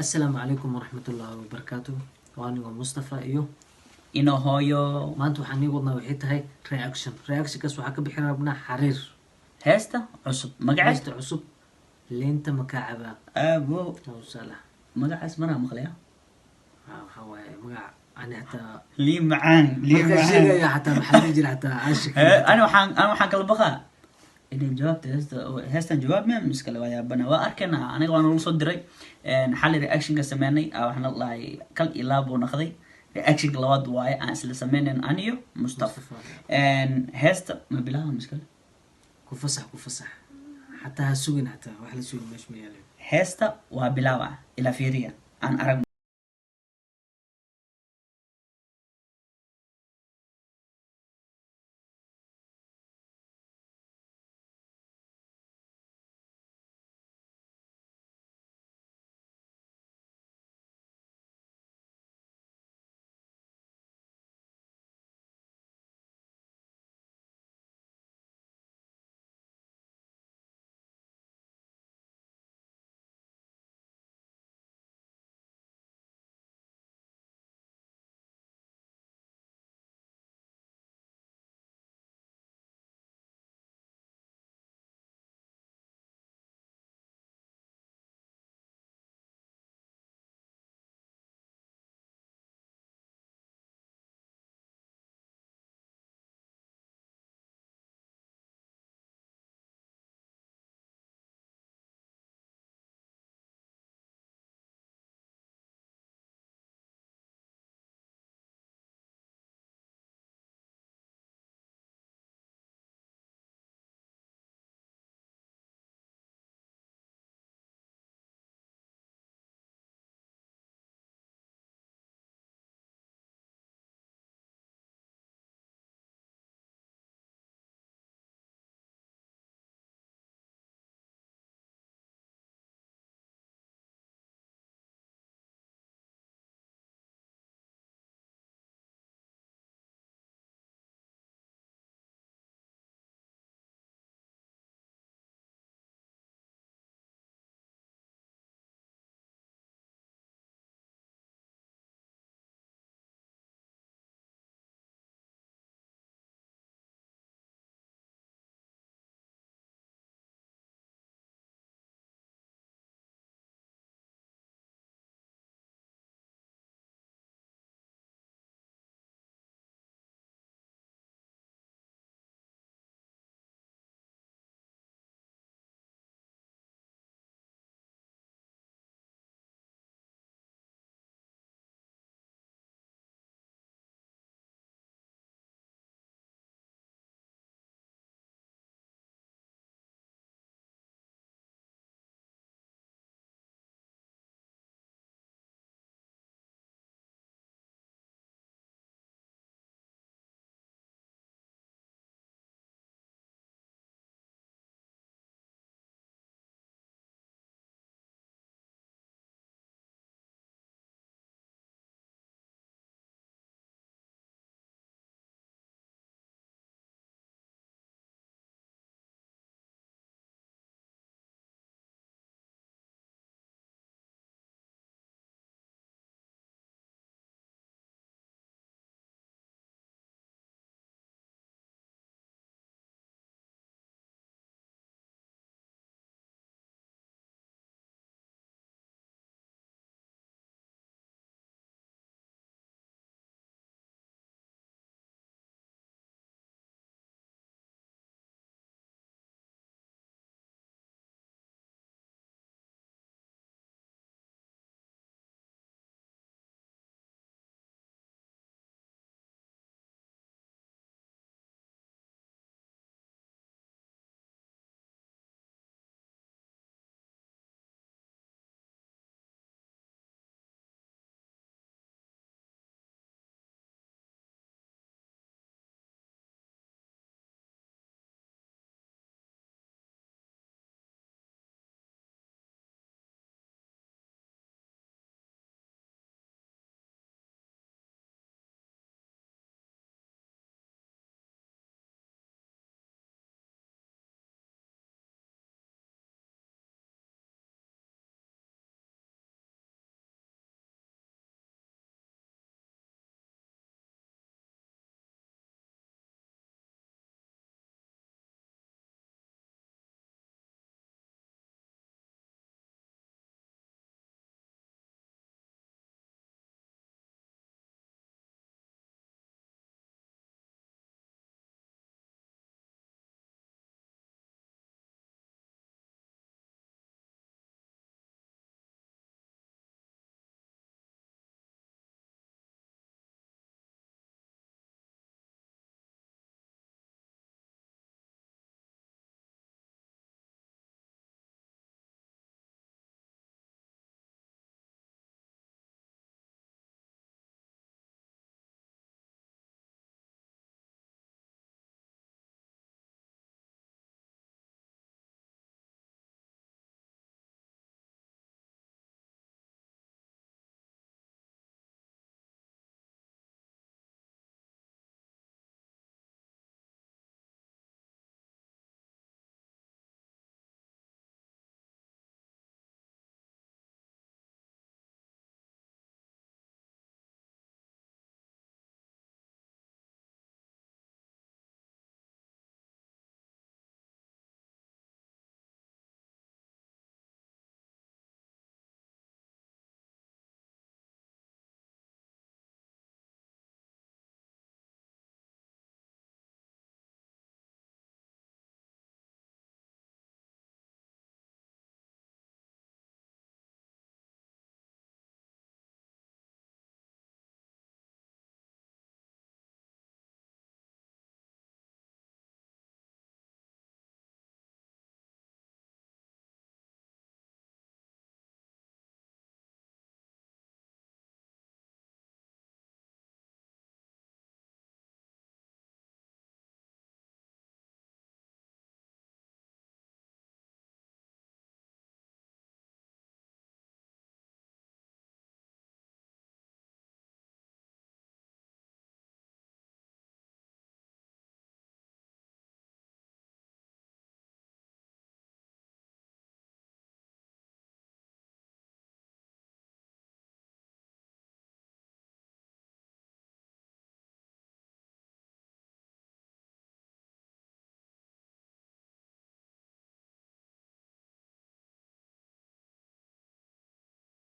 Asalaamu calaykum waraxmatullaahi wabarakaatu. Waa anigoo Mustafa iyo inuu hooyo maanta waxaan ii wadnaa waxay tahay reactionkaas waxaa ka bixin rabnaa xariir heesta cusub magaceed heesta cusub leenta makaacaba aabo salax. magacaas maraa maqlaya waxaa waaye magac ani xataa lii macaan markaa sheegaya xataa maxaa dhihi jira xataa aashik ana waxaan kala baqaa inay jawaabta heestan jawaab miya miskale waa yaabana waa arkayna aniga waa nala soo diray xali reactionka sameynay waxaana lahay kal iyo laab buu naqday reactionka labaad waaye aan isla sameynayn aniyo Mustafa heesta ma bilaha miskale ku fasax xataa ha sugin xataa wax la sugin meesha ma yaalin. heesta waa bilaawa ila fiiriya aan arag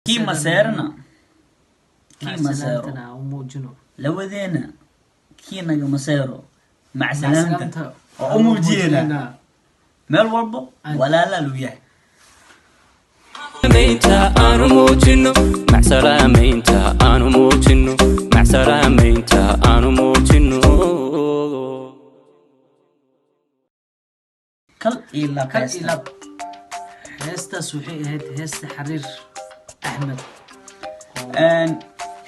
kii maseerna kii maseero salaantana umuujino lawadeena kii naga maseero macsalaanta salaanta oo umuujiyena meel walbo walaala lu yahay maynta aanu muujino macsalaamaynta aanu muujino macsalaamaynta aanu muujino kal ila kal ilab heestaas waxay ahayd heesta xariir axmed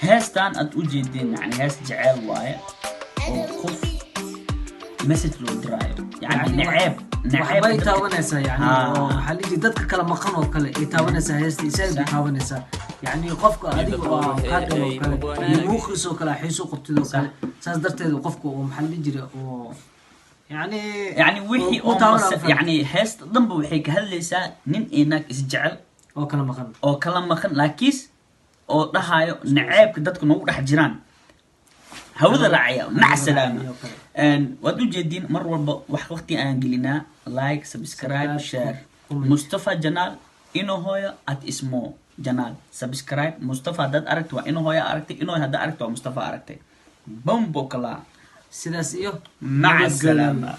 heestan aad u jeedeen yani hees jecel waaye oo qof message loo diraayo yani naceeb waxbay taabanaysaa yani oo waxaa la yidhi dadka kala maqan oo kale ay taabanaysaa heesta isaga bay taabanaysaa yani qofka adiga waa kaadhal oo kale iyo muuqiis oo kale xiiso qortid oo kale saas darteed qofka oo maxaa la jira oo يعني وحي يعني هست ضمب وحي كهلسا نين إنك إسجعل أو كلام مخن لكيس أو رهايو نعيب كدتك نور رح جيران هوذا رعيا مع السلامة ودو جدين مرة وقتي أنجلنا لايك سبسكرايب شير مصطفى جنال إنه هويا أت اسمه جنال سبسكرايب مصطفى داد أركتوا إنه هويا أركتي إنه هذا أركتوا مصطفى أركتي بوم بوكلا sidaas iyo مع السلامة